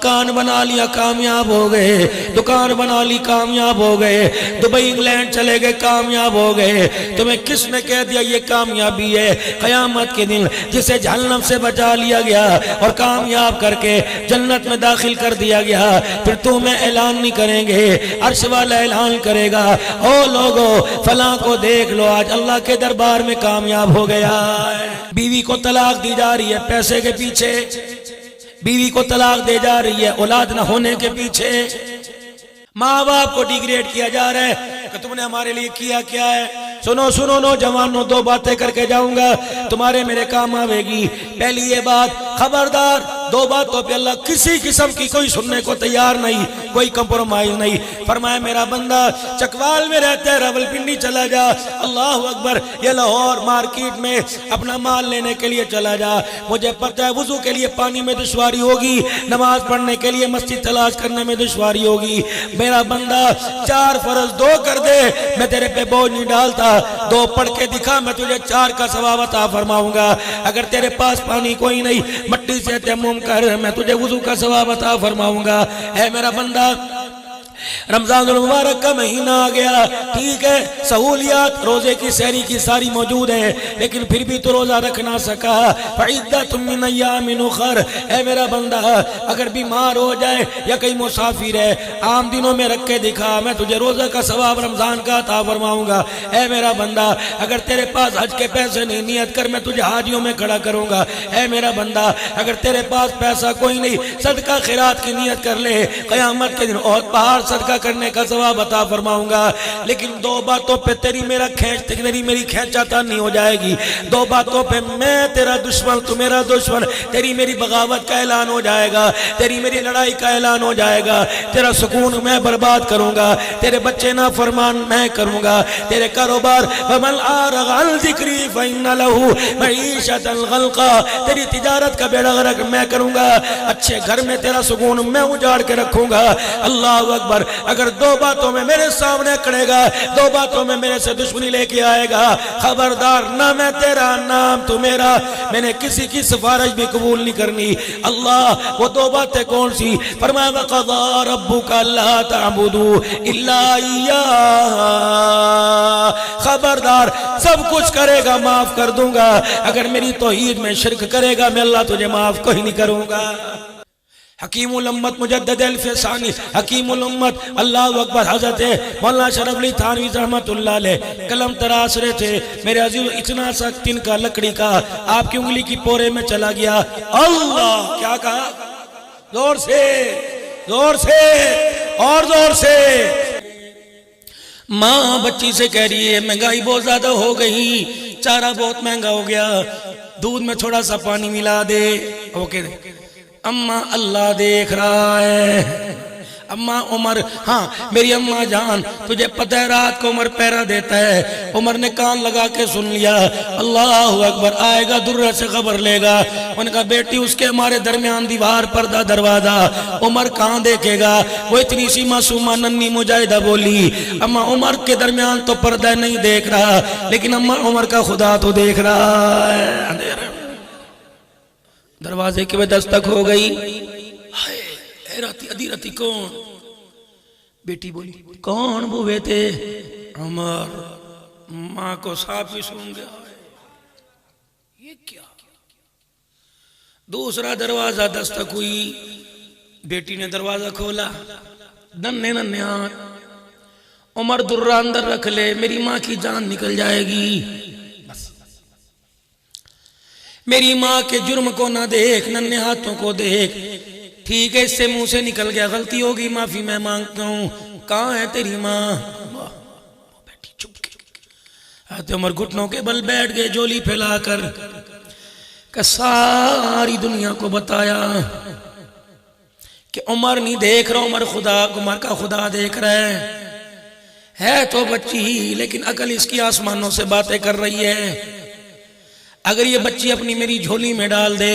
मकान बना लिया कामयाब हो गए, दुकान बना ली कामयाब हो गए, दुबई इंग्लैंड चले गए कामयाब हो गए। तुम्हें किसने कह दिया ये कामयाबी है? क़यामत के दिन जिसे जहन्नम से बचा लिया गया और कामयाब करके जन्नत में दाखिल कर दिया गया, फिर तुम्हें ऐलान नहीं करेंगे, अर्श वाला ऐलान करेगा, ओ लोगों फलां को देख लो आज अल्लाह के दरबार में कामयाब हो गया है। बीवी को तलाक दी जा रही है पैसे के पीछे, बीवी को तलाक दे जा रही है औलाद न होने के पीछे, माँ बाप को डिग्रेड किया जा रहा है कि तुमने हमारे लिए किया क्या है। सुनो सुनो नौजवानों, दो बातें करके जाऊंगा, तुम्हारे मेरे काम आवेगी। पहली ये बात, खबरदार, दो बातों पे अल्लाह किसी किस्म की कोई सुनने को तैयार नहीं, कोई कंप्रोमाइज नहीं। फरमाया मेरा बंदा चकवाल में रहता है, रावलपिंडी चला जा, अल्लाह अकबर, ये लाहौर मार्केट में अपना माल लेने के लिए चला जा। मुझे पता है वुजू के लिए पानी में दुश्वारी होगी, नमाज पढ़ने के लिए मस्जिद तलाश करने में दुश्वारी होगी। मेरा बंदा 4 फर्ज 2 कर दे, मैं तेरे पे बोझ नहीं डालता, 2 पढ़ के दिखा, मैं तुझे 4 का सवाब अता फरमाऊंगा। अगर तेरे पास पानी कोई नहीं, मट्टी से तयम्मुम कर, मैं तुझे वुजू का सवाब अता फरमाऊंगा। है मेरा बंदा, रमजान मुबारक का महीना आ गया, ठीक है, सहूलियात रोजे की सहरी की सारी मौजूद है, लेकिन फिर भी तो रोजा रख ना सका। फ़इद्दतुम मिन अय्यामिन उखर, है मेरा बंदा, अगर बीमार हो जाए या कहीं मुसाफिर है, आम दिनों में रख के दिखा, मैं तुझे रोजा का सवाब रमजान का अता फरमाऊंगा। है मेरा बंदा, अगर तेरे पास हज के पैसे नहीं, नियत कर, मैं तुझे हाजियों में खड़ा करूंगा। है मेरा बंदा, अगर तेरे पास पैसा कोई नहीं, सदका खैरात की नियत कर ले, क़यामत के दिन और पहाड़ सदका करने का सवाब अता फरमाऊंगा। लेकिन 2 बातों पे तेरी मेरी खींचातानी हो जाएगी। 2 बातों पे मैं तेरा दुश्मन, तू मेरा दुश्मन, तेरी मेरी बगावत का ऐलान हो जाएगा, तेरी मेरी लड़ाई का ऐलान हो जाएगा। तेरा सुकून मैं बर्बाद करूंगा, तेरे बच्चे ना फरमान मैं करूंगा, तेरे कारोबार वमन आरग़ अन ज़िक्री फ़इन्न लहू मईशतन ग़ल्क़ा, तेरी तिजारत का बेड़ा गर्क मैं करूंगा। अच्छे घर में तेरा सुकून मैं उजाड़ के रखूंगा। अल्लाह अकबर, अगर 2 बातों में मेरे सामने खड़ेगा, 2 बातों में मेरे से दुश्मनी लेके आएगा, खबरदार, ना मैं तेरा नाम तू मेरा, मैंने किसी की सिफारिश भी कबूल नहीं करनी। अल्लाह, वो 2 बातें कौन सी? फरमाया वक़ज़ा रब्बुका अल्ला तअबुदू इल्ला इय्याह, खबरदार, सब कुछ करेगा माफ कर दूंगा, अगर मेरी तौहीद में शिरक करेगा मैं अल्लाह तुझे माफ कोई नहीं करूंगा। हकीमुल उम्मत मुजद्दिद अल-फ़सानी, हकीमुल उम्मत, अल्लाह अकबर, हज़रत मौलाना शरफ अली थानवी रहमतुल्लाह अलैह कलम तराश रहे थे। मेरे अज़ीज़, इतना सा तिनका लकड़ी का आपकी उंगली की पोरे में चला गया। अल्लाह, क्या कहा? जोर से, जोर से और जोर से। माँ बच्ची से कह रही है महंगाई बहुत ज्यादा हो गई, चारा बहुत महंगा हो गया, दूध में थोड़ा सा पानी मिला दे। ओके अम्मा, अल्लाह देख रहा है। अम्मा उमर, हाँ मेरी अम्मा जान, तुझे पता है रात को उमर पहरा देता है। उमर ने कान लगा के सुन लिया, अल्लाह अकबर, आएगा दुर्र से खबर लेगा। उनका बेटी, उसके हमारे दरमियान दीवार, पर्दा, दरवाजा, उमर कहाँ देखेगा? वो इतनी सी मासूमा नन्ही मुजाहिदा बोली, अम्मा उमर के दरमियान तो पर्दा नहीं देख रहा, लेकिन अम्मा उमर का खुदा तो देख रहा है। दरवाजे की दस्तक हो गई। राती अधी राती कौन? बेटी बोली, कौन बुवे थे? उमर। माँ को सांप ही सूंघ गया। ये क्या? दूसरा दरवाजा दस्तक हुई, बेटी ने दरवाजा खोला, नन्हे नन्हे हाथ। उमर, दुर्रा अंदर रख ले, मेरी माँ की जान निकल जाएगी। मेरी माँ के जुर्म को ना देख, नन्हे हाथों को देख। ठीक है, इससे मुंह से निकल गया, गलती होगी, माफी मैं मांगता हूँ। कहाँ है तेरी माँ? बेटी चुप के। उमर घुटनों के बल बैठ गए, जोली फैलाकर सारी दुनिया को बताया कि उमर नहीं देख रहा, उमर का खुदा देख रहा है तो बच्ची ही, लेकिन अकल इसकी आसमानों से बातें कर रही है। अगर ये बच्ची अपनी मेरी झोली में डाल दे,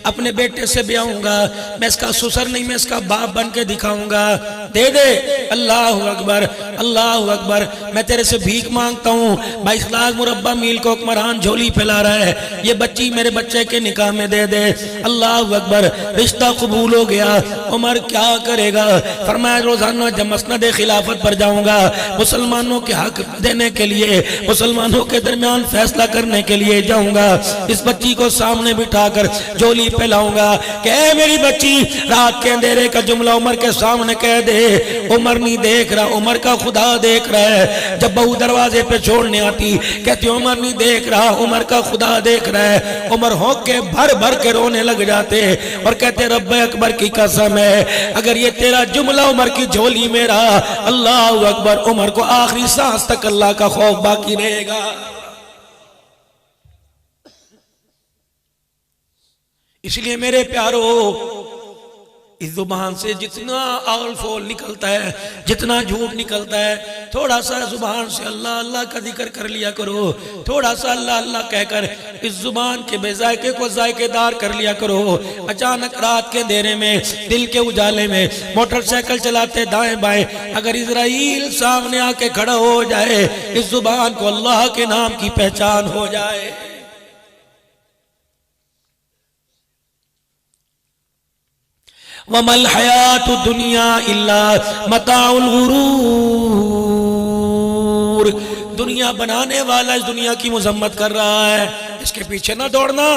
अपने बेटे से ब्याहूंगा, मैं इसका ससुर नहीं, मैं इसका बाप बन के दिखाऊंगा। दे दे। अल्लाह अकबर, अल्लाह अकबर। मैं तेरे से भीख मांगता हूँ। 22 लाख मुरब्बा मील को हुक्मरान झोली फैला रहा है, ये बच्ची मेरे बच्चे के निकाह में दे दे। अल्लाह अकबर। रिश्ता कबूल हो गया। उमर क्या करेगा? फरमाया रोजाना जब मसनद खिलाफत पर जाऊंगा, मुसलमानों के हक देने के लिए, मुसलमानों के दरमियान फैसला करने के लिए जाऊंगा, इस बच्ची को सामने बिठाकर झोली फैलाऊंगा कि मेरी बच्ची, रात के अंधेरे का जुमला उमर के सामने कह दे। उमर नहीं देख रहा, उमर का खुदा देख रहा है। जब बहू दरवाजे पे छोड़ने आती, कहती उमर नहीं देख रहा, उमर का खुदा देख रहा है। उमर होंक के भर भर के रोने लग जाते और कहते रब्बे अकबर की कसम है, अगर ये तेरा जुमला उमर की झोली में रहा, अल्लाह अकबर, उमर को आखिरी सांस तक अल्लाह का खौफ बाकी रहेगा। इसलिए मेरे प्यारो, इस जुबान से जितना आल फोल निकलता है, जितना झूठ निकलता है, थोड़ा सा जुबान से अल्लाह अल्लाह का जिक्र कर लिया करो। थोड़ा सा अल्लाह अल्लाह कहकर इस जुबान के बेजायके को जायकेदार कर लिया करो। अचानक रात के अंधेरे में, दिल के उजाले में, मोटरसाइकिल चलाते दाएं बाएं, अगर इजराइल सामने आके खड़ा हो जाए, इस जुबान को अल्लाह के नाम की पहचान हो जाए। वमल हयातु दुनिया इल्ला मताउल गुरूर। दुनिया बनाने वाला इस दुनिया की मुजम्मत कर रहा है, इसके पीछे ना दौड़ना,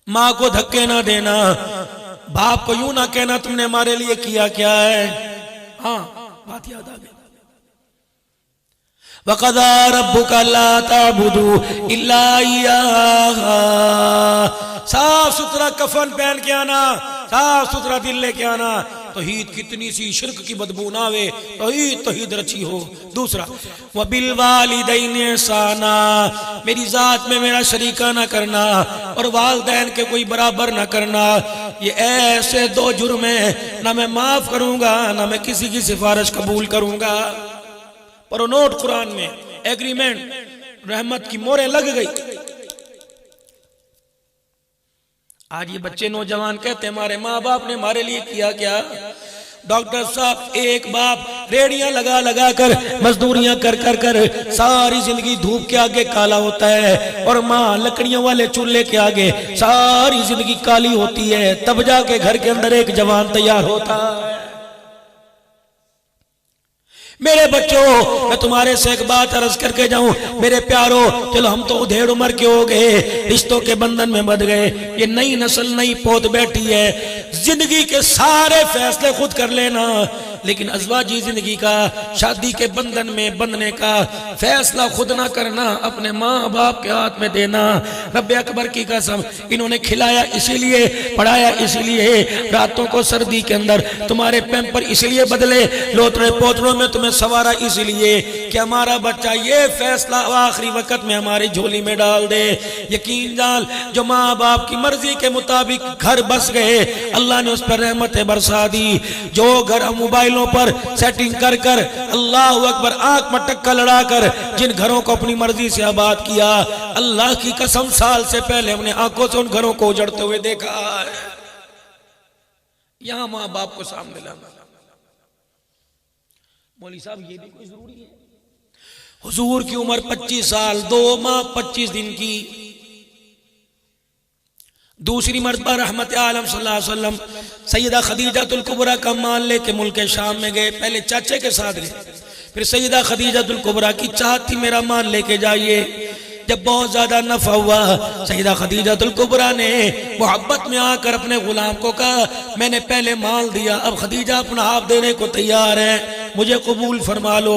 माँ को धक्के ना देना, बाप को यूं ना कहना तुमने हमारे लिए किया क्या है। हाँ, बात याद आ गई। वक़ज़ा रब्बुका अल्ला ताबुदू इल्ला इय्याहु। साफ सुथरा कफन पहन के आना, साफ सुथरा दिल लेके आना, तौहीद कितनी सी शिर्क की बदबू ना आवे, तौहीद तौहीद रची हो। दूसरा, व बिल वालिदैनि ihसाना, मेरी जात में मेरा शरीका ना करना और वालिदैन के कोई बराबर ना करना। ये ऐसे दो जुर्म है, ना मैं माफ करूंगा, ना मैं किसी की सिफारिश कबूल करूंगा। पर नोट कुरान में एग्रीमेंट, रहमत की मोहरें लग गई। आज ये बच्चे नौजवान कहते हैं हमारे माँ बाप ने हमारे लिए किया क्या। डॉक्टर साहब, एक बाप रेडियां लगा लगा कर, मजदूरियां कर कर कर सारी जिंदगी धूप के आगे काला होता है, और माँ लकड़ियों वाले चूल्हे के आगे सारी जिंदगी काली होती है, तब जाके घर के अंदर एक जवान तैयार होता है। मेरे बच्चों, मैं तुम्हारे से एक बात अर्ज करके जाऊं, मेरे प्यारो, चलो हम तो उधेड़ उम्र के हो गए, रिश्तों के बंधन में बंध गए, ये नई नस्ल नई पोत बैठी है, जिंदगी के सारे फैसले खुद कर लेना, लेकिन अज़वाजी जिंदगी का, शादी के बंधन में बंधने का फैसला खुद ना करना, अपने माँ बाप के हाथ में देना। रब्बे अकबर की कसम, इन्होंने खिलाया इसीलिए, पढ़ाया इसीलिए, रातों को सर्दी के अंदर तुम्हारे पैम्पर इसलिए बदले, लोतरे पोतरों में तुम्हें सवारा इसलिए कि हमारा बच्चा ये फैसला आखिरी वक्त में हमारी झोली में डाल दे। यकीन जान, जो माँ बाप की मर्जी के मुताबिक घर बस गए, अल्लाह ने उस पर रहमतें बरसा दी। जो घर मोबाइलों पर सेटिंग कर कर, अल्लाह अकबर, आंख में टक्का लड़ा कर जिन घरों को अपनी मर्जी से आबाद किया, अल्लाह की कसम साल से पहले हमने आंखों से उन घरों को उजड़ते हुए देखा है। यहां माँ बाप को सामने लाना। मौली साहब, ये भी कोई जरूरी है? हुजूर की उम्र 25 साल 2 माह 25 दिन की। दूसरी मर्तबा रहमत आलम सल्लल्लाहु अलैहि वसल्लम सैयदा खदीजातुल कुबरा का माल लेके मुल्क शाम में गए। पहले चाचे के साथ गए, फिर सैयदा खदीजातुल कुबरा की चाहत थी मेरा माल लेके जाइए। जब बहुत ज्यादा नफा हुआ, सैयदा खदीजातुल कुबरा ने मोहब्बत में आकर अपने गुलाम को कहा, मैंने पहले माल दिया, अब खदीजा अपना आप देने को तैयार है, मुझे कबूल फरमा लो।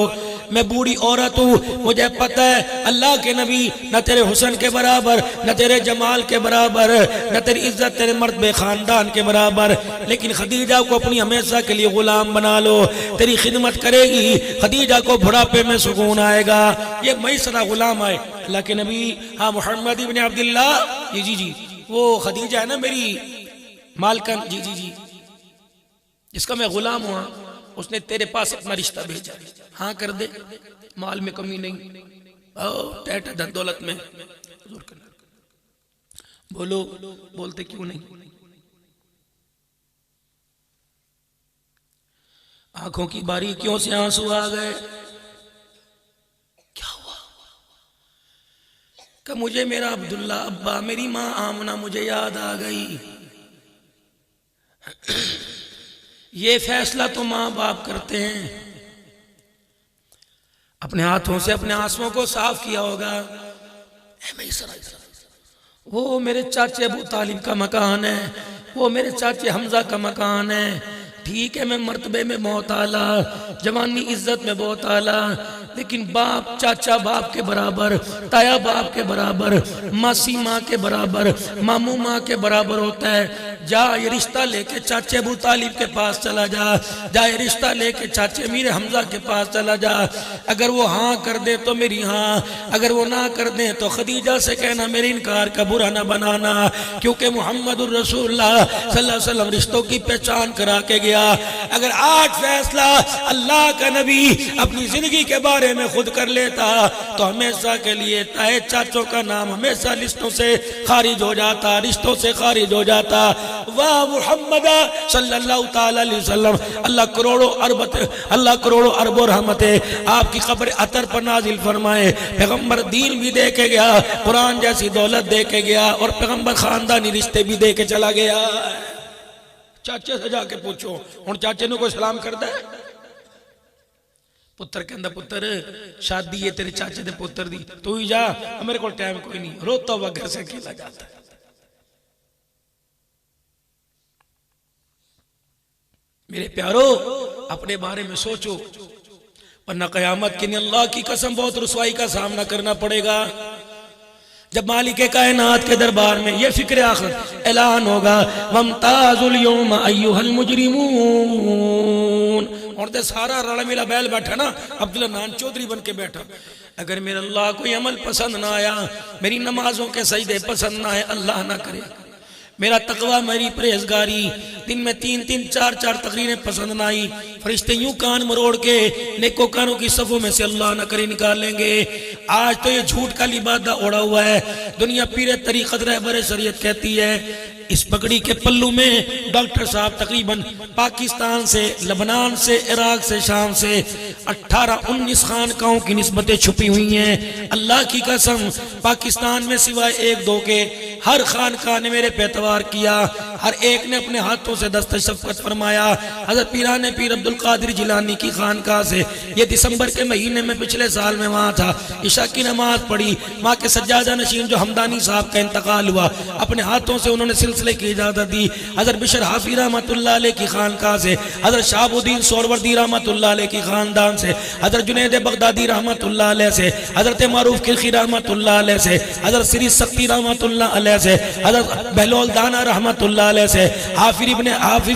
मैं बूढ़ी औरत हूँ, मुझे पता है अल्लाह के नबी न तेरे हुस्न के बराबर, न तेरे जमाल के बराबर, न तेरी इज्जत तेरे मर्द खानदान के बराबर, लेकिन खदीजा को अपनी हमेशा के लिए गुलाम बना लो, तेरी खिदमत करेगी, खदीजा को बुढ़ापे में सुकून आएगा। ये मैसरा गुलाम आए अल्लाह के नबी, हाँ मोहम्मद इब्न अब्दुल्लाह, जी, वो खदीजा है ना मेरी मालकन, जी, जिसका मैं गुलाम हुआ, उसने तेरे पास अपना रिश्ता भेजा, हाँ कर दे, माल में कमी नहीं, टैट धन दौलत में, जोर करना। बोलो, बोलते क्यों नहीं? आंखों की बारीकियों से आंसू आ गए। क्या हुआ? कि मुझे मेरा अब्दुल्ला अब्बा, मेरी माँ आमना मुझे याद आ गई। ये फैसला तो माँ बाप करते हैं। अपने हाथों से अपने आंसुओं को साफ किया होगा। वो मेरे चाचे अबू तालिब का मकान है, वो मेरे चाचे हमजा का मकान है। ठीक है, मैं मर्तबे में बहुत आला, जवानी इज्जत में बहुत आला, लेकिन बाप चाचा बाप के बराबर, ताया बाप के बराबर, मासी माँ के बराबर, मामू माँ के बराबर होता है। जा ये रिश्ता लेके चाचे अबू तालिब के पास चला जा, जा ये रिश्ता लेके चाचे मीर हमजा के पास चला जा। अगर वो हाँ कर दे तो मेरी हाँ, अगर वो ना कर दे तो खदीजा से कहना मेरे इनकार का बुरा ना बनाना, क्योंकि मुहम्मदुर रसूलुल्लाह सल्लल्लाहु अलैहि वसल्लम रिश्तों की पहचान करा के गया। अगर आज फैसला अल्लाह का नबी अपनी जिंदगी के बारे में खुद कर लेता तो हमेशा के लिए ताए चाचों का नाम हमेशा लिस्टों से खारिज हो जाता, रिश्तों से खारिज हो जाता। वाह मुहम्मद सल्लल्लाहु ताला अलैहि वसल्लम, अल्लाह करोड़ों अरबों रहमतें आपकी कब्र अतर पर नाजिल फरमाए। पैगंबर दीन भी दे के गया, कुरान जैसी दौलत दे के गया, और पैगंबर खानदानी रिश्ते भी दे के चला गया। चाचे से जाके पूछो, हुण चाचे ने कोई सलाम करता है? पुत्र कहंदा पुत्र शादी है तेरे चाचे दे पुत्र दी, तू ही जा, मेरे को टाइम कोई नहीं। रोता हुआ घर से अकेला जाता है। मेरे प्यारो, अपने बारे में सोचो, वरना कयामत के दिन अल्लाह की कसम बहुत रुसवाई का सामना करना पड़ेगा। जब मालिक कायनात के दरबार में ये फिक्र आखिर ऐलान होगा, वमताजुल यौम अय्युहल मुजरिमून, और तो सारा रड़ा मिला बैल बैठा ना, अब्दुल्ला नान चौधरी बन के बैठा। अगर मेरे अल्लाह कोई अमल पसंद ना आया, मेरी नमाजों के सजदे पसंद ना आए, अल्लाह ना करे, मेरा तकवा मेरी परहेजगारी दिन में 3-3 4-4 तकरीरें पसंद ना आई, फरिश्ते यूं कान मरोड़ के नेको कानों की सफों में से अल्लाह ना करे निकाल लेंगे। आज तो ये झूठ का लिबादा ओढ़ा हुआ है। दुनिया पीरे तरीक़त रहबर शरीयत कहती है, इस पगड़ी के पल्लू में डॉक्टर साहब तकरीबन पाकिस्तान से, लबनान से, इराक से, शाम से 18-19 खानकाओं की निस्बतें छुपी हुई हैं। अल्लाह की कसम, पाकिस्तान में सिवाय 1-2 के हर खानका ने मेरे पे एतवार किया, हर एक ने अपने हाथों से दस्त शफ़क़त फरमाया। हज़रत पीराने पीर अब्दुल कादिर जिलानी की खानका से ये दिसंबर के महीने में पिछले साल में वहाँ था, इशा की नमाज पढ़ी, वहाँ के सज्जादा नशीन जो हमदानी साहब का इंतकाल हुआ, अपने हाथों से उन्होंने सिलसिले की इजाज़त दी। हज़रत बिशर हाफी रहमतुल्लाह अलैह की खानका से, हज़रत शाहबुद्दीन सोहरवर्दी रहमतुल्लाह अलैह की खानदान से, हज़रत जुनैद बगदादी रहमतुल्लाह अलैह से, हज़रत मारूफ किरखी रहमतुल्लाह अलैह से, हज़रत सिरी सख्ती रहमतुल्लाह अलैह से, हज़रत बहलोल दाना रहमतुल्लाह अलैह से, हाफिज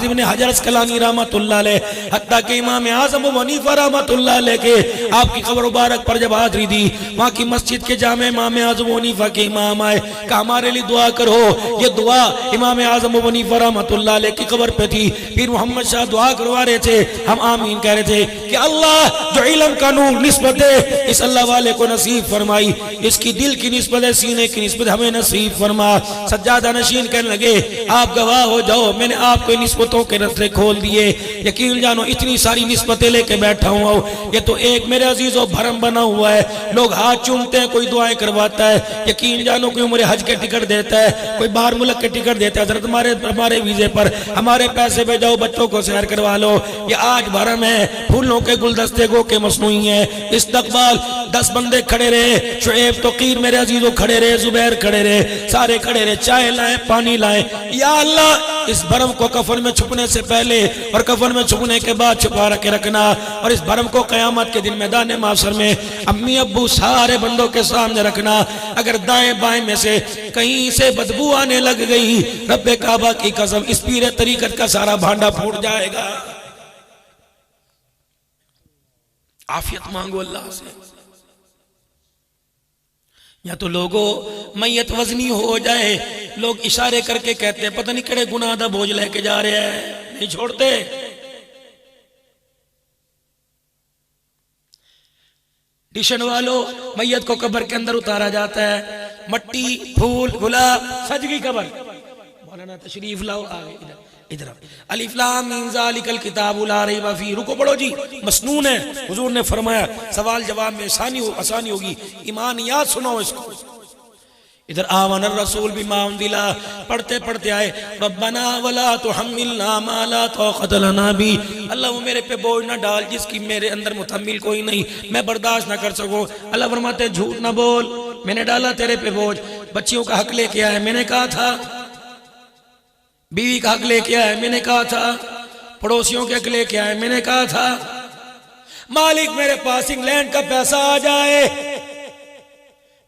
इब्ने हजर अस्कलानी रहमतुल्लाह अलैह, हत्ता के इमाम आज़म अबू हनीफा रहमतुल्लाह अलैह के आपकी कब्र मुबारक पर जब हाज़िरी दी, वहाँ की मस्जिद के जामे इमाम आज़म अबू हनीफा के इमाम आए, कहा हमारे लिए दुआ करो। ये दुआ इमाम आज़म अबू हनीफा रहमतुल्लाह अलैह की कब्र पे थी। पीर मोहम्मद शाह दुआ करवा रहे थे, हम आमीन कह रहे थे कि अल्लाह जो इल्म का नूर निस्बत है इस अल्लाह वाले को नसीब फरमाई, इसकी दिल की निस्बत है, सीने की निस्बत हमें नसीब फरमा। सज्जादा नशीन कहने लगे, आप गवाह हो जाओ, मैंने आपको निस्बतों के रस्ते खोल दिए। यकीन जानो इतनी सारी निस्बतें लेके बैठा हुआ हूँ, ये तो एक मेरे अजीजों भरम बना हुआ है। लोग हाथ चूमते हैं, कोई दुआएं करवाता है, यकीन जानो कोई उम्र हज के टिकट देता है, कोई बाहर मुल्क के टिकट देता है, हजरत हमारे वीजे पर हमारे पैसे पे जाओ, बच्चों को सैर करवा लो। ये आज भरम है, फूलों के गुलदस्ते गो के मसनूई है। इस्तकबाल 10 बंदे खड़े रहे, शुएब तोकीर मेरे अजीजों खड़े रहे, जुबैर खड़े रहे, सारे खड़े रहे, चाय लाए, पानी लाए। या अल्लाह इस भरम को कफन में छुपने से पहले और कफन में छुपने के बाद छुपा के रखना, और इस भरम को कयामत के दिन मैदान माशर में अम्मी अब्बू सारे बंदों के सामने रखना। अगर दाएं बाएं में से कहीं से बदबू आने लग गई, रब्बे काबा की कसम इस पीरे तरीकत का सारा भांडा फूट जाएगा। आफियत मांगो अल्लाह से। या तो लोगों मैयत वजनी हो जाए, लोग इशारे करके कहते हैं पता नहीं कड़े गुनाह दा बोझ लेके जा रहे हैं, नहीं छोड़ते। डिशन वालों, मैयत को कब्र के अंदर उतारा जाता है, मट्टी फूल गुलाब सज गई कबर। मौलाना तशरीफ लाओ आगे इधर अलिफ लाम मीम ज़ालिकल किताबु ला रैब फीह। रुको पढ़ो जी, मसनून है। हुजूर ने फरमाया सवाल जवाब में आसानी होगी, ईमान याद सुनाओ इसको। इधर आमन रसूल बिमा उनज़िला पढ़ते पढ़ते आए रब्बना वला तुहम्मिलना मा ला ताक़त लना बी। अल्लाह वो मेरे पे बोझ ना डाल जिसकी मेरे अंदर मुतहम्मिल कोई नहीं, मैं बर्दाश्त ना कर सकूं। अल्लाह फरमाते झूठ ना बोल, मैंने डाला तेरे पे बोझ। बच्चियों का हक लेके आए, मैंने कहा था। बीवी का हक लेके आए, मैंने कहा था। पड़ोसियों के हक लेके आए, मैंने कहा था। मालिक मेरे पास इंग्लैंड का पैसा आ जाए,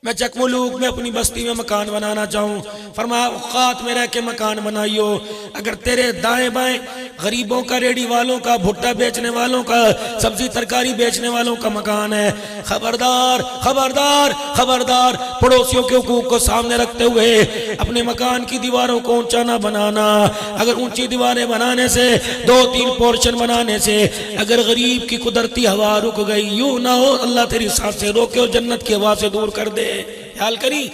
मैं चकमुलूक में अपनी बस्ती में मकान बनाना चाहूँ। फरमाया औकात में रह के मकान बनाइयो। अगर तेरे दाएं बाएं गरीबों का, रेडी वालों का, भुट्टा बेचने वालों का, सब्जी तरकारी बेचने वालों का मकान है, खबरदार खबरदार खबरदार, पड़ोसियों के हुकूक को सामने रखते हुए अपने मकान की दीवारों को ऊंचा ना बनाना। अगर ऊंची दीवारें बनाने से, 2-3 पोर्शन बनाने से अगर गरीब की कुदरती हवा रुक गई, यूं ना हो अल्लाह तेरी सांसें रोके और जन्नत की हवा से दूर कर दे। ख्याल करी,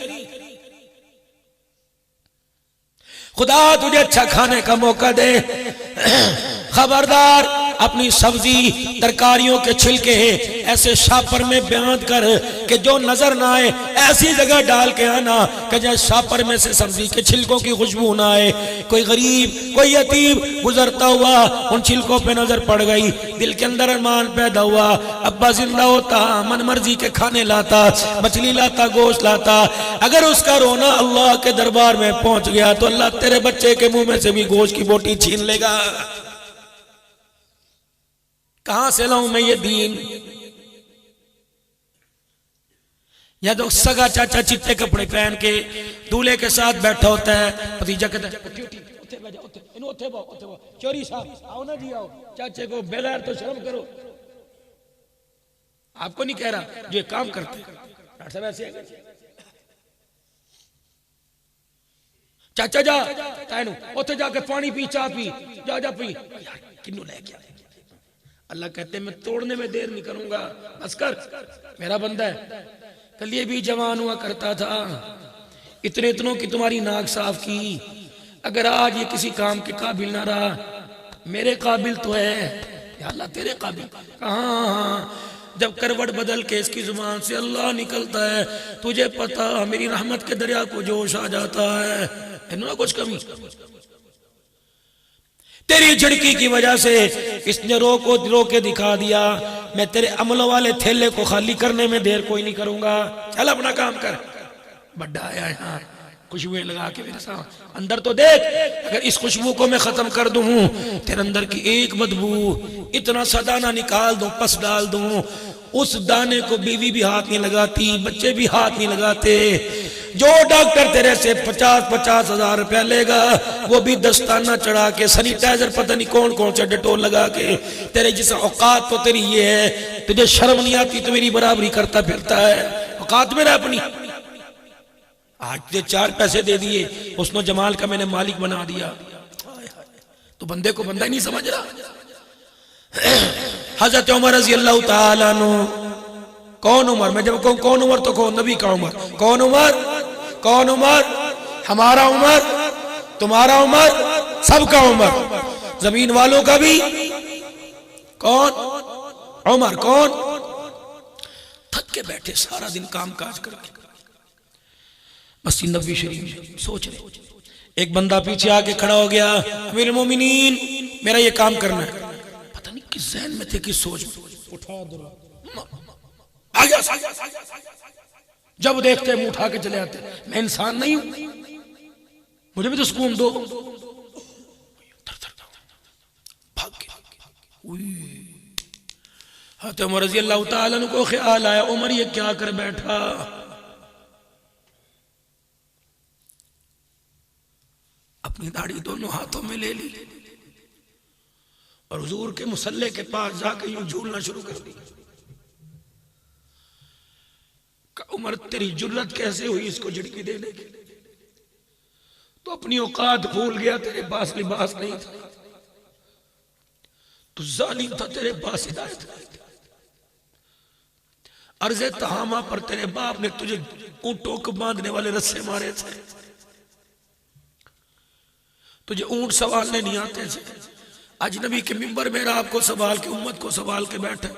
खुदा तुझे अच्छा खाने का मौका दे। खबरदार अपनी सब्जी तरकारियों के छिलके ऐसे शापर में बांध कर कि जो नजर ना आए, ऐसी जगह डाल के आना कि जहाँ शापर में से सब्जी के छिलकों की खुशबू ना आए। कोई गरीब, कोई यतीम गुजरता हुआ उन छिलकों पे नजर पड़ गई, दिल के अंदर अरमान पैदा हुआ, अब्बा जिंदा होता, मन मर्जी के खाने लाता, मछली लाता, गोश्त लाता। अगर उसका रोना अल्लाह के दरबार में पहुंच गया तो अल्लाह तेरे बच्चे के मुंह में से भी गोश्त की बोटी छीन लेगा। कहां से लाऊं मैं ये दीन? या तो सगा चाचा चिट्टे कपड़े पहन के दूल्हे के साथ बैठा होता है, भतीजा कहता है चोरी साहब आओ ना जी, आओ चाचे को बगैर तो शर्म करो। आपको नहीं कह रहा जो काम करते डॉक्टर साहब ऐसे चाचा जा तैनू उथे जाके पानी पी, चाह पी, जा जा पी। किन्नू लेके अल्लाह कहते मैं तोड़ने में देर नहीं करूंगा, बस कर, मेरा बंदा है। कल ये भी जवान हुआ करता था, इतनों की तुम्हारी नाक साफ की। अगर आज ये किसी काम के काबिल ना रहा, मेरे काबिल तो है या अल्लाह तेरे काबिल कहाँ। जब करवट बदल के इसकी जुबान से अल्लाह निकलता है, तुझे पता मेरी रहमत के दरिया को जोश आ जाता है। ना कुछ कमी तेरी झड़की की वजह से इसने रो के दिखा दिया। मैं तेरे अमलों वाले थैले को खाली करने में देर कोई नहीं करूंगा, चल अपना काम कर। बड्डा आया यहाँ खुशबुएं लगा के मेरे साथ, अंदर तो देख। अगर इस खुशबू को मैं खत्म कर दूं, तेरे अंदर की एक बदबू, इतना सा दाना निकाल दूं, पस डाल दूं, उस दाने को बीवी भी हाथ नहीं लगाती, बच्चे भी हाथ नहीं लगाते। जो डॉक्टर तेरे से 50-50 हजार रुपया लेगा, वो भी दस्ताना चढ़ा के, सैनिटाइजर पता नहीं कौन कौन सा डेटोल लगा के, तेरे जैसा औकात तो तेरी ये है, तुझे शर्म नहीं आती तो मेरी बराबरी करता फिरता है। औकात मेरा अपनी, आज तुझे 4 पैसे दे दिए, उसने जमाल का मैंने मालिक बना दिया, तो बंदे को बंदा ही नहीं समझ रहा। हजरत उमर रज़ी अल्लाह ताला अन्हु, कौन उमर, मैं जब कहूं कौन उमर तो कौन नबी का उमर। कौन उमर? कौन उमर? हमारा उमर, तुम्हारा उमर, सबका उमर, जमीन वालों का भी। कौन उमर? कौन? थक के बैठे सारा दिन काम काज करके, मस्जिद नबवी शरीफ में सोच रहे। एक बंदा पीछे आके खड़ा हो गया, अमीरुल मोमिनीन मेरा ये काम करना है। पता नहीं किस ज़हन में थे, किस सोच में, उठाया आ गया। जब देखते मुंह उठा के चले आते, मैं इंसान नहीं हूं, मुझे भी तो सुकून दो। भाग गया। हज़रत उमर रज़ी अल्लाह ताला अन्हु को ख्याल आया, उमर ये क्या कर बैठा। अपनी दाढ़ी दोनों हाथों में ले ली और हुजूर के मुसल्ले के पास जाके यूं झूलना शुरू कर दी। उमर तेरी जुर्रत कैसे हुई इसको झड़की देने की? तो अपनी औकात भूल गया, तेरे पास लिबास नहीं था, तू जालिम था, तेरे पास हिदायत नहीं था। अर्ज़े तहामा पर तेरे बाप ने तुझे ऊंटों को बांधने वाले रस्से मारे थे, तुझे ऊंट संभालने नहीं आते थे। अजनबी के मिंबर में आपको संभाल के उम्मत को संभाल के बैठे,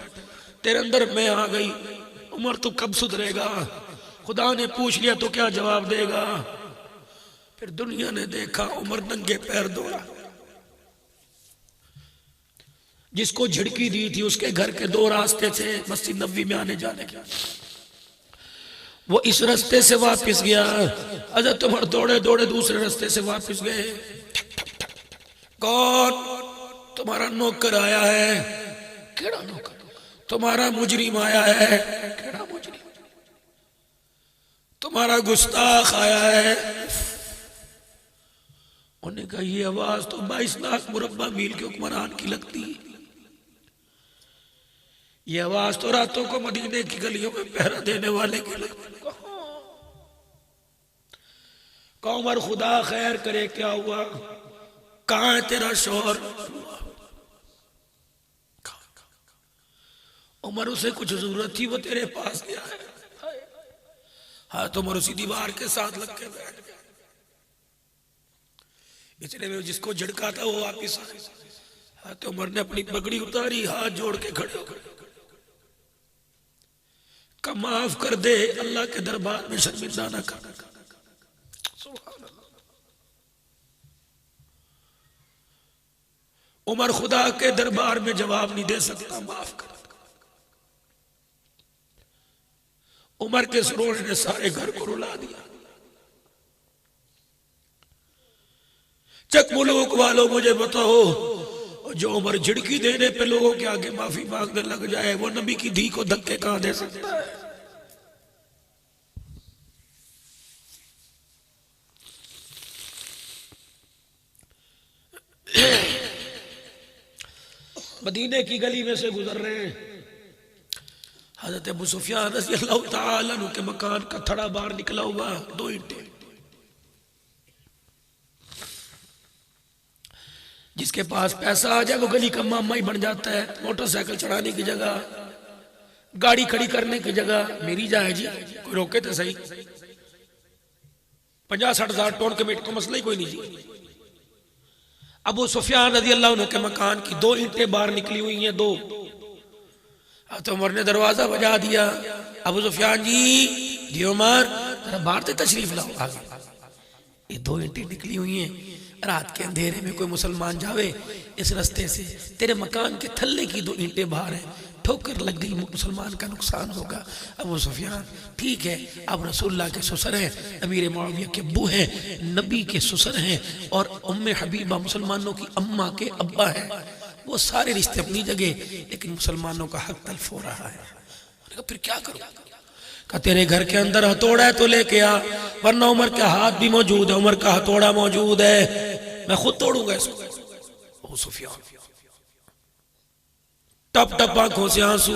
तेरे अंदर मैं आ गई। उमर तू कब सुधरेगा? खुदा ने पूछ लिया तो क्या जवाब देगा? फिर दुनिया ने देखा उमर नंगे पैर दौड़ा। जिसको झिड़की दी थी उसके घर के दो रास्ते थे मस्जिद नबवी में आने जाने के, वो इस रास्ते से वापस गया। हज़रत उमर दौड़े दौड़े दूसरे रास्ते से वापस गए। कौन? तुम्हारा नौकर आया है। केड़ा नौकर? तुम्हारा मुजरिम आया है। केड़ा मुजरिम? तुम्हारा गुस्ताख आया है। उन्होंने कहा ये आवाज तो 22 लाख मुरब्बा मील के हुक्मरान की लगती है। ये आवाज तो रातों को मदीने की गलियों में पहरा देने वाले की लगती। उमर खुदा खैर करे, क्या हुआ? कहां है तेरा शोहर? उमर उसे कुछ जरूरत थी, वो तेरे पास गया है। हाँ तो उमर उसी दीवार के साथ लग के बैठ गया। इसलिए में जिसको झड़का था वो वापिस आए। हाँ तो उमर ने अपनी पगड़ी उतारी, हाथ जोड़ के खड़े हो गए, का माफ कर दे, अल्लाह के दरबार में शर्मिंदा ना कर। उमर खुदा के दरबार में जवाब नहीं दे सकता, माफ कर। उमर के सरोज ने सारे घर को रुला दिया। चक मुल्क वालों मुझे बताओ, जो उमर झिड़की देने पे लोगों के आगे माफी मांगने लग जाए, वो नबी की धी को धक्के कहां दे सकता है? मदीने की गली में से गुजर रहे हैं। हज़रत अबू सुफियान रज़ी अल्लाह तआला अन्हु के मकान का थड़ा बाहर निकला हुआ, 2 ईंटें। जिसके पास पैसा आ जाए वो गली का मामा ही बन जाता है। मोटरसाइकिल चढ़ाने की जगह, गाड़ी खड़ी करने की जगह मेरी जाए जी, कोई रोके तो सही। 50-60 हजार टोन कमेटी को मसला ही कोई नहीं जी। अबू सुफियान रज़ी अल्लाह अन्हु के मकान की 2 ईंटें बाहर निकली हुई हैं, 2। तो उमर ने दरवाजा बजा दिया, अबू सुफियान जी उमर जरा बाहर से तशरीफ लाओ। आगे ये 2 ईंटें निकली हुई हैं, रात के अंधेरे में कोई मुसलमान जावे इस रास्ते से, तेरे मकान के थल्ले की 2 ईंटें बाहर हैं, ठोकर लग गई मुसलमान का नुकसान होगा। अबू सुफियान ठीक है, आप रसूलुल्लाह के ससुर हैं, अमीर मुआविया के अब्बू हैं, नबी के ससुर हैं, और उम्मे हबीबा मुसलमानों की अम्मा के अब्बा हैं। वो सारे रिश्ते अपनी जगह, लेकिन मुसलमानों का हक तल्फ हो रहा है। फिर क्या करूं? का तेरे घर के अंदर हथौड़ा है तो लेके आ, वरना उमर का हाथ भी मौजूद है, उमर का हथौड़ा मौजूद है, मैं खुद तोड़ूंगा इसको। ओ सुफियान टप टप आंखों से आंसू।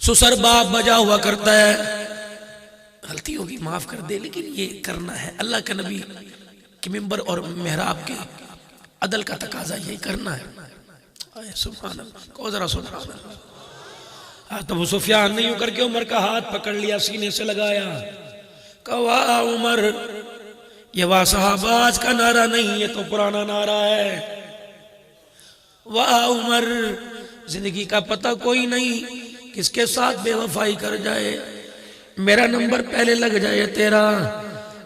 सुसर बाप बजा हुआ करता है, गलती होगी माफ कर दे, लेकिन ये करना है, अल्लाह के नबी के मिंबर और मेहराब के अदल का तकाजा यही करना है। सुभान अल्लाह, को जरा सुभान अल्लाह। तो सुफियान ने यूं करके उमर का हाथ पकड़ लिया, सीने से लगाया, कहा उमर ये वाह सहाबाज का नारा नहीं, ये तो पुराना नारा है। वाह उमर, जिंदगी का पता कोई नहीं किसके साथ बेवफाई कर जाए, मेरा नंबर पहले लग जाए तेरा।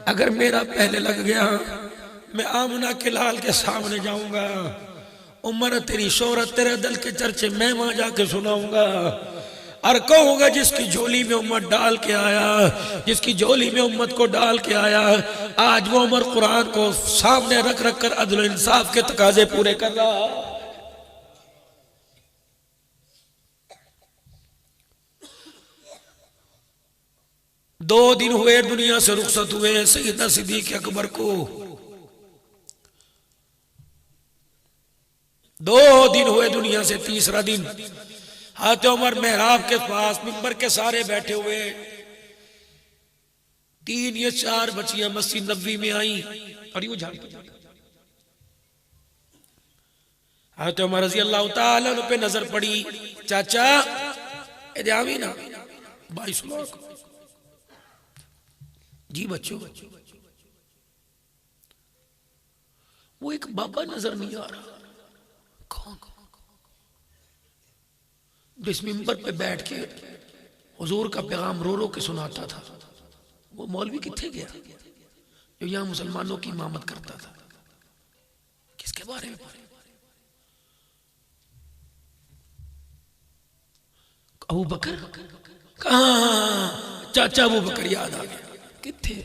अगर मेरा पहले लग गया मैं आमना के लाल के सामने जाऊंगा, उमर तेरी शोहरत तेरे दल के चर्चे मैं वहां जाके सुनाऊंगा, और कहूंगा जिसकी झोली में उम्मत डाल के आया, जिसकी झोली में उम्मत को डाल के आया, आज वो उमर कुरान को सामने रख रख कर अदल इंसाफ के तकाजे पूरे कर रहा। दो दिन हुए दुनिया से रुखसत हुए सैयदना सिद्दीक अकबर को, 2 दिन हुए दुनिया से, तीसरा दिन हाथ उमर मेहराब के पास मिंबर के सारे बैठे हुए, 3 या 4 बच्चियां मस्जिद नबवी में आई और यूं झाड़ हज़रत उमर रज़ी अल्लाह ताला अन्हु पे नजर पड़ी, चाचा आवी ना 22 लाख। जी बच्चों, वो एक बाबा नजर नहीं आ रहा, कौन? जिस मिंबर पे बैठ के हुजूर का पैगाम रो रो के सुनाता था, वो मौलवी किथे गया जो यहां मुसलमानों की इमामत करता था? किसके बारे में? अबू बकर कहाँ? चाचा अबू बकर याद आ गया, किथे?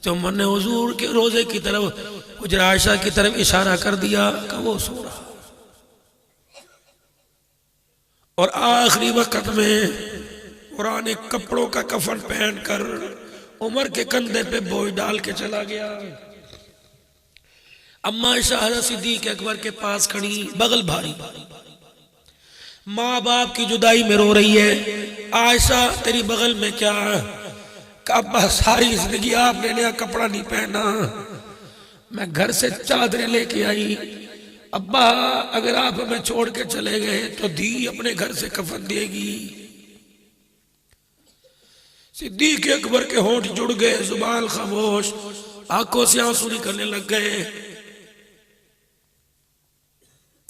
तो मैंने हुजूर के रोजे की तरफ, हुजरा आयशा की तरफ इशारा कर दिया कि वो सो रहा, और आखिरी वक्त में पुराने कपड़ों का कफन पहनकर उमर के कंधे पे बोझ डाल के चला गया। अम्मा आयशा हज़रत सिद्दीक़ अकबर के पास खड़ी, बगल भारी, माँ बाप की जुदाई में रो रही है। आयशा तेरी बगल में क्या? अब्बा सारी जिंदगी आपने नया कपड़ा नहीं पहना, मैं घर से चादरें लेके आई। अब्बा अगर आप हमें छोड़ के चले गए तो दी अपने घर से कफन देगी। सिद्दीक़ अकबर के होंठ जुड़ गए, जुबान खामोश, आंखों से आंसू निकलने लग गए।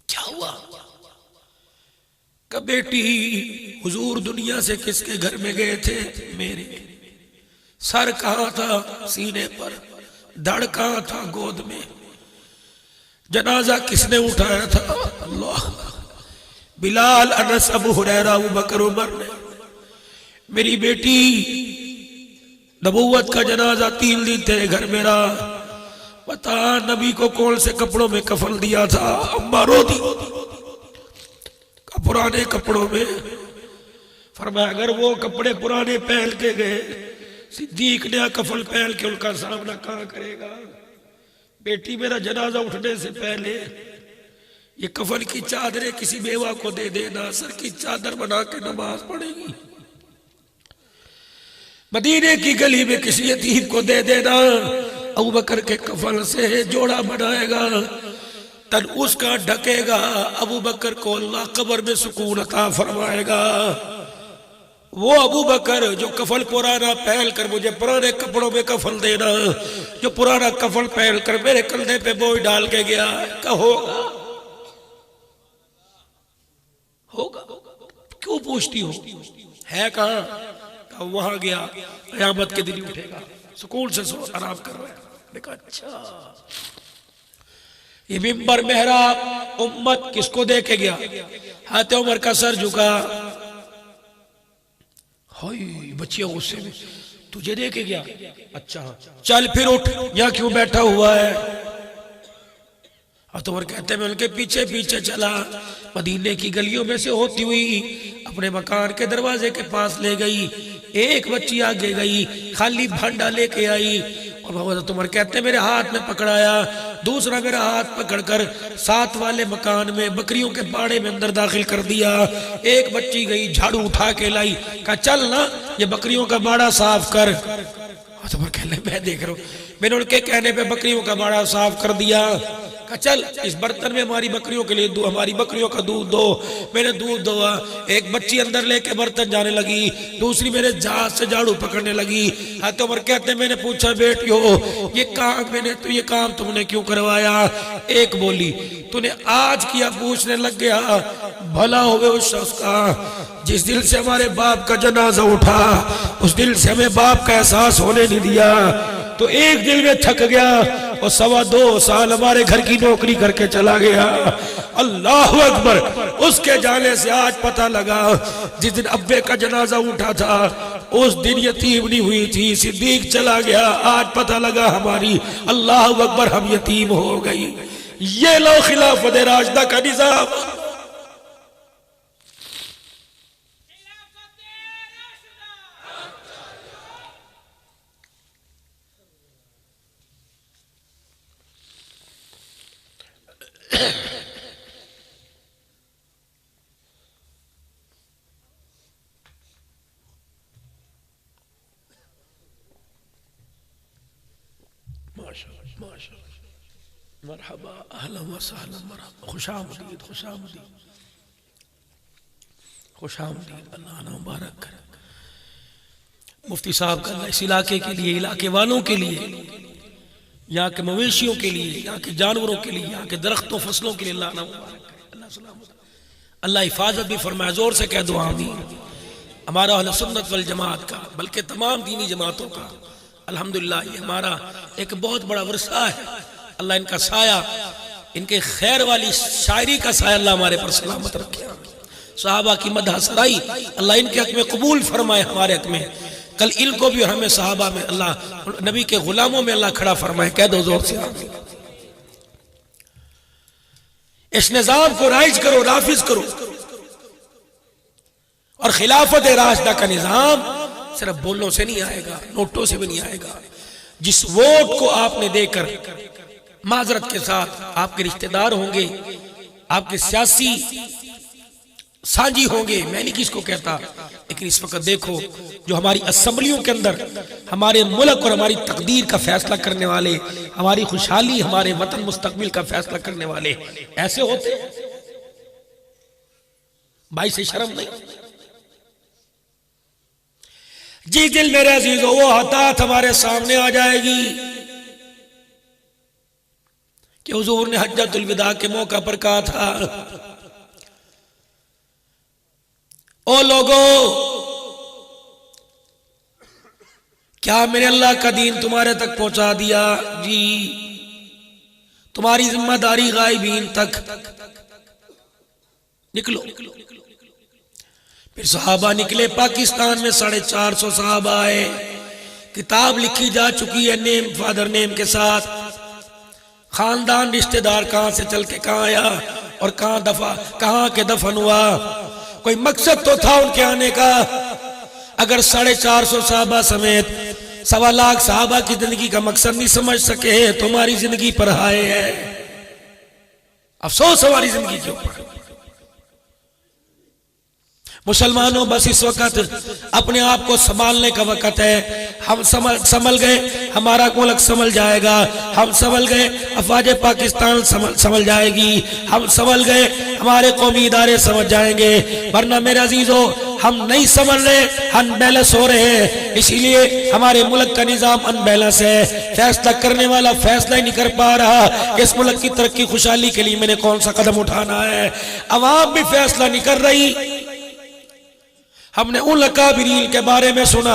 क्या हुआ? कि बेटी हुजूर दुनिया से किसके घर में गए थे? मेरे। सर कहाँ था? सीने पर। धड़ कहाँ था? गोद में। जनाजा किसने उठाया था? अल्लाह। बिलाल, अनस, अबू हुरैरा, अबू बकर, उमर ने। मेरी बेटी नबूवत का जनाजा 3 दिन तेरे घर में रहा, बता नबी को कौन से कपड़ों में कफन दिया था? अम्मा रो दी, पुराने कपड़ों में। फरमाया अगर वो कपड़े पुराने पहन के गए, सिद्दीक ने कफन पहन के उनका सामना कहाँ करेगा? बेटी मेरा जनाजा उठने से पहले ये कफन की चादरें किसी बेवा को दे देना, सर की चादर बना के नमाज पढ़ेगी। मदीने की गली में किसी यतीम को दे देना, अबू बकर के कफन से जोड़ा बनाएगा, तन उसका ढकेगा। अबू बकर को अल्लाह कब्र में सुकून अता फरमाएगा। वो अबू बकर जो कफन पुराना पहन कर मुझे पुराने कपड़ों में कफन देना, जो पुराना कफन पहन कर मेरे कंधे पे बोझ डाल के गया, होगा? होगा? क्यों पूछती हो? है कहाँ? वहां गया, क़यामत के दिन उठेगा, सुकून से सो आराम कर रहा है। देखा अच्छा, ये मिंबर मेहराब उम्मत किसको दे के गया? हाथ उमर का सर झुका, हाय बच्चियां गुस्से में, तुझे दे के गया? अच्छा चल फिर उठ, यहाँ क्यों बैठा हुआ है? हाथ उमर कहते मैं उनके पीछे पीछे चला, मदीने की गलियों में से होती हुई अपने मकान के दरवाजे के पास ले गई। एक बच्ची आगे गई, खाली भांडा लेके आई, और हज़रत उमर कहते मेरे हाथ में पकड़ाया, दूसरा मेरा हाथ पकड़कर साथ वाले मकान में बकरियों के बाड़े में अंदर दाखिल कर दिया। एक बच्ची गई, झाड़ू उठा के लाई, कहा चल ना ये बकरियों का बाड़ा साफ कर। हज़रत उमर कहने मैं देख रहा हूँ, मैंने उनके कहने पे बकरियों का बाड़ा साफ कर दिया। कहा चल इस बर्तन में हमारी बकरियों के लिए हमारी बकरियों का दूध दो। मैंने दूध दोआ, एक बच्ची अंदर लेके बर्तन जाने लगी, दूसरी मेरे जहाज से झाड़ू पकड़ने लगी। तो उमर कहते मैंने पूछा बेटी हो ये काम ये काम तुमने क्यों करवाया? एक बोली तूने आज किया, पूछने लग गया भला होवे उस शख्स का जिस दिल से हमारे बाप का जनाजा उठा, उस दिल से हमें बाप का एहसास होने नहीं दिया। तो एक दिल में थक गया और 2.25 साल हमारे घर की नौकरी करके चला गया। अल्लाह अकबर। उसके जाने से आज पता लगा जिस दिन अब्बे का जनाजा उठा था उस दिन यतीम नहीं हुई थी, सिद्दीक चला गया, आज पता लगा हमारी अल्लाह अकबर हम यतीम हो गई। ये लो खिलाफत राशिदा का निजाम। माशाअल्लाह माशाअल्लाह। मरहबा अहलन व सहलन मरहबा खुशामदीद खुशामदीद खुशामदीद। अल्लाह ना मुबारक करे। मुफ्ती साहब का इस इलाके के लिए, इलाके वालों के लिए, यहाँ के मवेशियों के लिए, यहाँ के जानवरों के लिए, यहाँ के दरख्तों फसलों के लिए अल्लाह ना मुबारक करे। अल्लाह सलामत, अल्लाह हिफाजत भी फरमाए। जोर से कह दो आमीन। हमारा अहले सुन्नत वल जमात का, बल्कि तमाम दीनी जमातों का अल्हम्दुलिल्लाह ये हमारा एक बहुत बड़ा वर्षा है। अल्लाह इनका साया, इनके खैर वाली शायरी का साया अल्लाह हमारे पर सलामत रखे। सहाबा की मदह सराई अल्लाह इनके हक में कबूल फरमाए, हमारे हक में। कल इनको भी और हमें सहाबा में अल्लाह, नबी के गुलामों में अल्लाह खड़ा फरमाए। कह दो जोर से आमीन। इस निजाम को राइज करो, नाफिज करो। और खिलाफत राशिदा का निजाम सिर्फ बोलने से नहीं आएगा, नोटों से भी नहीं आएगा। जिस वोट को आपने देकर, माजरत के साथ, आपके रिश्तेदार होंगे, आपके सियासी साझी होंगे, मैं नहीं किसको कहता, लेकिन इस वक्त देखो जो हमारी असेंबलियों के अंदर हमारे मुल्क और हमारी तकदीर का फैसला करने वाले, हमारी खुशहाली, हमारे वतन मुस्तकबिल का फैसला करने वाले ऐसे होते हैं। भाई से शर्म नहीं। जी दिल मेरे अजीजों, वो हतात हमारे सामने आ जाएगी कि हुजूर ने हज्जतुल विदा के मौका पर कहा था, ओ लोगों, क्या मैंने अल्लाह का दीन तुम्हारे तक पहुंचा दिया? जी। तुम्हारी जिम्मेदारी गायबीन तक। निकलो। फिर सहाबा निकले। पाकिस्तान में 450 सहाबा आए। किताब लिखी जा चुकी है नेम फादर नेम के साथ। खानदान रिश्तेदार कहां से चल के कहां आया और कहां के दफन हुआ। कोई मकसद तो था उनके आने का। अगर 450 सहाबा समेत 1.25 लाख सहाबा की जिंदगी का मकसद नहीं समझ सके तो हमारी जिंदगी पर हाय है। अफसोस हमारी जिंदगी के ऊपर। मुसलमानों, बस इस वक्त अपने आप को संभालने का वक्त है। हम संभल गए, हमारा मुल्क संभल जाएगा। हम संभल गए, अफवाज पाकिस्तान संभल जाएगी। हम संभल गए, हमारे कौमी इदारे समझ जाएंगे। वरना मेरे अजीजों, हम नहीं संभल रहे, अनबैलेंस हो रहे हैं। इसीलिए हमारे मुल्क का निजाम अनबैलेंस है। फैसला करने वाला फैसला ही नहीं कर पा रहा कि इस मुल्क की तरक्की खुशहाली के लिए मैंने कौन सा कदम उठाना है। अवाम भी फैसला नहीं कर रही। हमने उन अकाबिरीन के बारे में सुना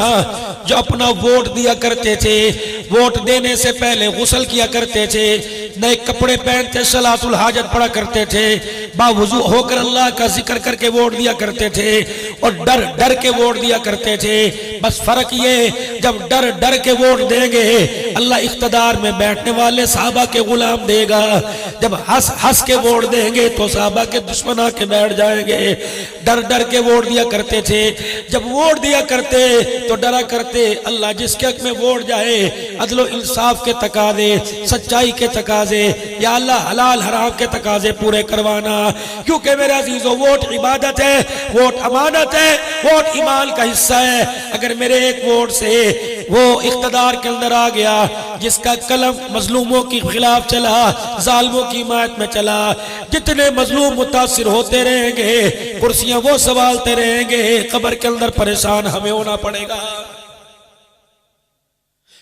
जो अपना वोट दिया करते थे, वोट देने से पहले गुस्ल किया करते थे, नए कपड़े पहनते, सलातुल हाजत पढ़ा करते थे, बावजू होकर अल्लाह का जिक्र करके वोट दिया करते थे और डर डर के वोट दिया करते थे। बस फर्क ये, जब डर डर के वोट देंगे अल्लाह इख्तदार में बैठने वाले सहाबा के गुलाम देगा। जब हंस हंस के वोट देंगे तो सहाबा के दुश्मन आके बैठ जाएंगे। डर डर के वोट दिया करते थे। जब वोट दिया करते तो डरा करते, अल्लाह जिसके हक में वोट जाए अदलो इंसाफ के तकाजे, सच्चाई के तकाजे, या अल्लाह हलाल हराम के तकाजे पूरे करवाना। क्योंकि मेरे अजीजों, वोट इबादत है, वोट अमानत है, वोट ईमान का हिस्सा है। अगर मेरे एक वोट से वो इख्तदार के अंदर आ गया जिसका कलम मजलूमों के खिलाफ चला, जालिमों की हिमायत में चला, जितने मजलूम मुतासिर होते रहेंगे, कुर्सियां वो संभालते रहेंगे, कब्र के अंदर परेशान हमें होना पड़ेगा।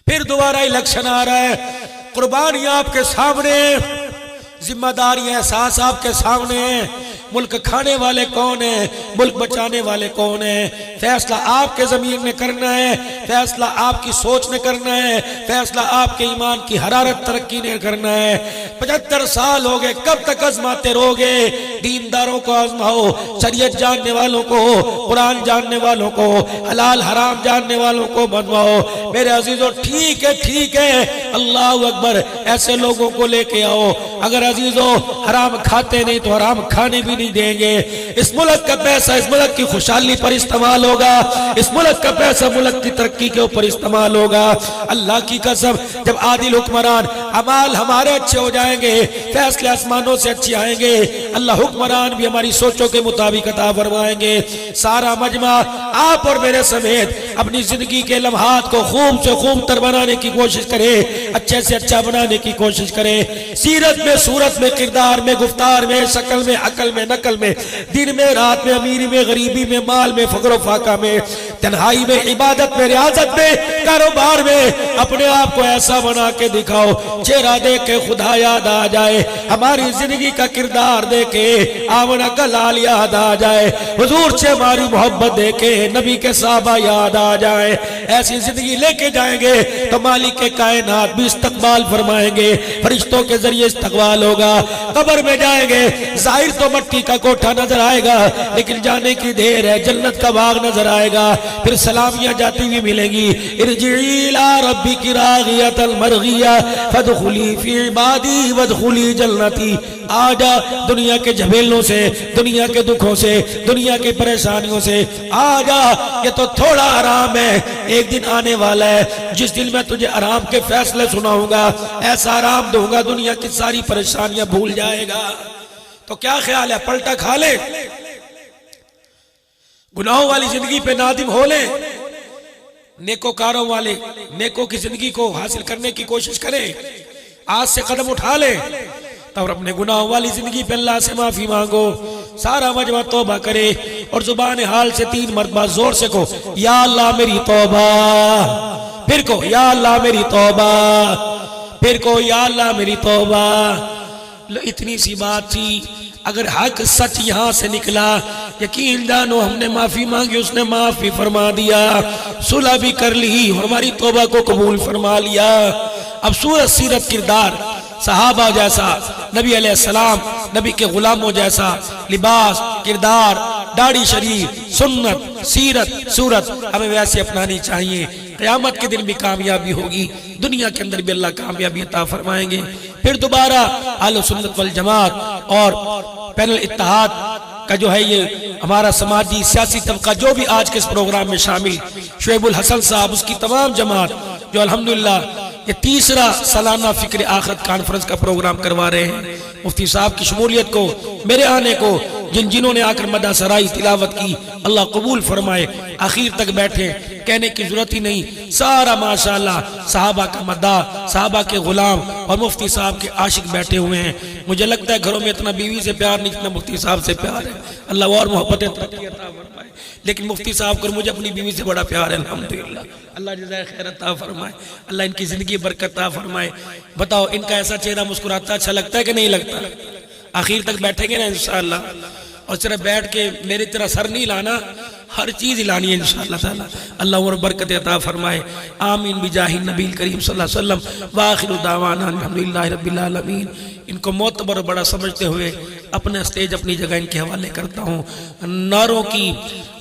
फिर दोबारा इलेक्शन आ रहा है, कुर्बानियां आपके सामने, जिम्मेदारियां एहसास आपके सामने। मुल्क खाने वाले कौन है, मुल्क बचाने वाले कौन है? फैसला आपके जमीन में करना है, फैसला आपकी सोच ने करना है, फैसला आपके ईमान की हरारत तरक्की ने करना है। 75 साल हो गए, कब तक आजमाते रहोगे? दीनदारों को आजमाओ, शरीयत जानने वालों को, कुरान जानने वालों को, हलाल हराम जानने वालों को बनवाओ। मेरे अजीजों, ठीक है, अल्लाह अकबर, ऐसे लोगों को लेके आओ। अगर अजीजों हराम खाते नहीं तो हराम खाने भी नहीं देंगे। इस मुल्क का पैसा इस मुल्क की खुशहाली पर इस्तेमाल होगा, इस मुल्क का पैसा मुल्क की तरक्की के ऊपर इस्तेमाल होगा। अल्लाह की कसम, जब आदिल हुक्मरान अमाल हमारे अच्छे हो जाएंगे, फैसले आसमानों से अच्छे आएंगे, अल्लाह हुक्मरान भी हमारी सोचों के मुताबिक अता फरमाएंगे। सारा मजमा आप और मेरे समेत अपनी जिंदगी के लम्हात को खूब से खूब तर बनाने की कोशिश करे, अच्छे से अच्छा बनाने की कोशिश करे। सीरत में, सूरत में, किरदार में, गुफ्तार में, शक्ल में, अकल में, नकल में, दिन में, रात में, अमीरी में, गरीबी में, माल में, फक्र फाका में, तन्हाई में, इबादत में, रियाजत में, कारोबार में अपने आप को ऐसा बना के दिखाओ, चेहरा देख के खुदा याद आ जाए, हमारी जिंदगी का किरदार देखे आमना का लाल याद आ जाए, हुजूर से हमारी मोहब्बत देखे नबी के साहबा याद आ जाए। ऐसी जिंदगी लेके जाएंगे तो मालिक के कायनात भी इस्तकबाल फरमाएंगे, फरिश्तों के जरिए इस्तकबाल होगा। कब्र में जाएंगे, जाहिर तो मट्टी का कोठा नजर आएगा, लेकिन जाने की देर है, जन्नत का बाग नजर आएगा। फिर सलामियां जाती हुई मिलेंगी, इरजिई इला रब्बिकी रागियतल मरगिया फदखुली फी इबादी वदखुली जन्नती। आजा दुनिया के झमेलों से, दुनिया के दुखों से, दुनिया की परेशानियों से आजा, ये तो थोड़ा आराम है, एक दिन आने वाला है जिस दिन मैं तुझे आराम के फैसले सुनाऊंगा, ऐसा आराम दूंगा दुनिया की सारी परेशानियां भूल जाएगा। तो क्या ख्याल है, पलटा खा ले, गुनाहों वाली जिंदगी पे नादिम हो ले, नेकोकारों वाले नेकों की जिंदगी को हासिल करने की कोशिश करें, आज से कदम उठा ले, तब अपने गुनाहों वाली जिंदगी पे अल्लाह से माफी मांगो, सारा मजमा तौबा करे और जुबान हाल से 3 मरतबा जोर से कहो, या अल्लाह मेरी तौबा, फिर कहो या अल्लाह मेरी तौबा, फिर कहो या अल्लाह मेरी तौबा। इतनी सी बात थी, अगर हक सच यहाँ से निकला, यकीन जानो हमने माफी मांगी, उसने माफी फरमा दिया, सुलह भी कर ली और हमारी तौबा को कबूल फरमा लिया। अब सूरत, सीरत, किरदार, सहाबा जैसा, नबी अलैहिस्सलाम, नबी के गुलामों जैसा लिबास, किरदार, दाढ़ी शरीफ, सुन्नत, सीरत, सूरत हमें वैसे अपनानी चाहिए। क़यामत के दिन भी कामयाबी होगी, दुनिया के अंदर भी अल्लाह कामयाबी अता फरमाएंगे। फिर दोबारा अहले सुन्नत वल जमात और पैनल इत्तेहाद का जो है, ये हमारा समाजी सियासी तबका जो भी आज के इस प्रोग्राम में शामिल, शुएबुल हसन साहब, उसकी तमाम जमात जो अल्हम्दुलिल्लाह ये 3रा सालाना फिक्र आखिरत कॉन्फ्रेंस का प्रोग्राम करवा रहे हैं। मुफ्ती साहब की शमूलियत को, मेरे आने को, जिन्होंने आकर मदा सराई तिलावत की, अल्लाह कबूल फरमाए। आखिर तक बैठे, कहने की जरूरत ही नहीं, सारा माशाअल्लाह साहबा का मद्दा, साहबा के गुलाम और मुफ्ती साहब के आशिक बैठे हुए हैं। मुझे लगता है घरों में इतना बीवी से प्यार नहीं जितना मुफ्ती साहब से प्यार है, अल्लाह और मोहब्बत फरमाए। लेकिन मुफ्ती साहब को मुझे अपनी बीवी से बड़ा प्यार है, अल्हम्दुलिल्लाह, अल्लाह जज़ाए खैर अता फरमाए, अल्लाह इनकी जिंदगी बरकत अता फरमाए। बताओ, इनका ऐसा चेहरा मुस्कुराता अच्छा लगता है कि नहीं लगता? आखिर तक बैठेंगे ना इंशाअल्लाह, और सिर्फ बैठ के मेरी तरह सर नहीं लाना, हर चीज हिलानी है इंशाअल्लाह ताला। अल्लाह और बरकत अता फरमाए, आमीन बिजाहि नबील करीम सल्लल्लाहु अलैहि वसल्लम व आखिरु दावाना अल्हम्दुलिल्लाहि रब्बिल आलमीन। इनको मोतबर और बड़ा समझते हुए अपना स्टेज अपनी जगह इनके हवाले करता हूँ। नारों की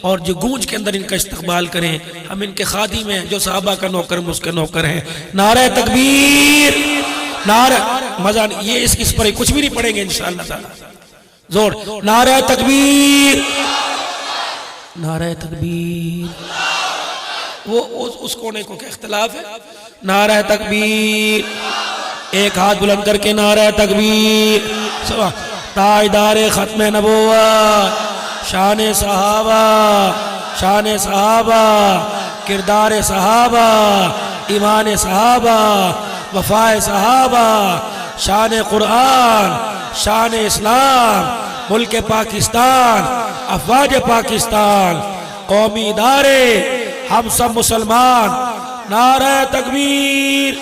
और जो गूंज के अंदर इनका इस्तकबाल करें, हम इनके खादिम हैं, जो सहाबा का नौकर हम उसके नौकर हैं। नारे तकबीर, नारा मजा, ये इस पर कुछ भी नहीं पढ़ेंगे इंशाअल्लाह ताला, जोर, नारे तकबीर, नारे तकबीर। वो उस कोने को क्या इख्तिलाफ है? नारे तकबीर, एक हाथ बुलंद करके नारे तकबीर। ताजदारे खत्म नबुव्वत, शान सहाबा, शान सहाबा, किरदार सहाबा, ईमान सहाबा, वफाए सहाबा, शान कुरान, शान इस्लाम, मुल्क पाकिस्तान, अफवाज पाकिस्तान, कौमी इदारे, हम सब मुसलमान। नारे तकबीर।